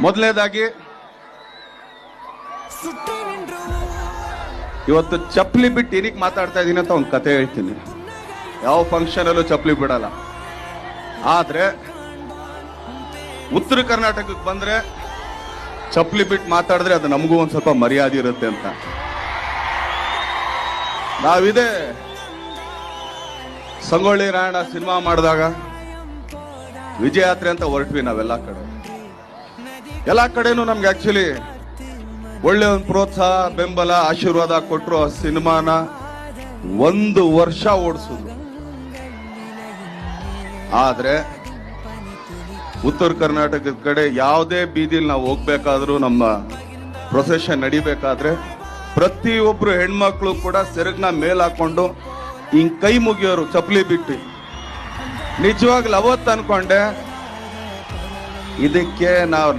ಮೊದಲನೇದಾಗಿ ಇವತ್ತು ಚಪ್ಪಲಿ ಬಿಟ್ಟು ಏನಕ್ಕೆ ಮಾತಾಡ್ತಾ ಇದ್ದೀನಿ ಅಂತ ಒಂದು ಕತೆ ಹೇಳ್ತೀನಿ. ಯಾವ ಫಂಕ್ಷನ್ ಅಲ್ಲೂ ಚಪ್ಪಲಿ ಬಿಡಲ್ಲ. ಆದ್ರೆ ಉತ್ತರ ಕರ್ನಾಟಕಕ್ಕೆ ಬಂದ್ರೆ ಚಪ್ಪಲಿ ಬಿಟ್ಟು ಮಾತಾಡಿದ್ರೆ ಅದು ನಮಗೂ ಒಂದ್ ಸ್ವಲ್ಪ ಮರ್ಯಾದೆ ಇರುತ್ತೆ ಅಂತ. ನಾವಿದೆ ಸಂಗೊಳ್ಳಿ ರಾಯಣ್ಣ ಸಿನಿಮಾ ಮಾಡಿದಾಗ ವಿಜಯಯಾತ್ರೆ ಅಂತ ಹೊರಟ್ವಿ ನಾವೆಲ್ಲ ಕಡೆ. ಎಲ್ಲ ಕಡೆನೂ ನಮ್ಗೆ ಆಕ್ಚುಲಿ ಒಳ್ಳೆ ಒಂದು ಪ್ರೋತ್ಸಾಹ, ಬೆಂಬಲ, ಆಶೀರ್ವಾದ ಕೊಟ್ಟರು. ಆ ಸಿನಿಮಾನ 1 ವರ್ಷ ಓಡಿಸಿದ್ರು. ಆದ್ರೆ ಉತ್ತರ ಕರ್ನಾಟಕದ ಕಡೆ ಯಾವುದೇ ಬೀದಿಲಿ ನಾವು ಹೋಗ್ಬೇಕಾದ್ರೂ, ನಮ್ಮ ಪ್ರೊಸೆಷನ್ ನಡಿಬೇಕಾದ್ರೆ ಪ್ರತಿಯೊಬ್ರು ಹೆಣ್ಮಕ್ಳು ಕೂಡ ಸೆರಗ್ನ ಮೇಲ್ ಹಾಕೊಂಡು ಹಿಂಗ್ ಕೈ ಮುಗಿಯೋರು ಚಪ್ಪಲಿ ಬಿಟ್ಟು. ನಿಜವಾಗ್ಲೂ ಅವತ್ತು ಅನ್ಕೊಂಡೆ ಇದಕ್ಕೆ ನಾವು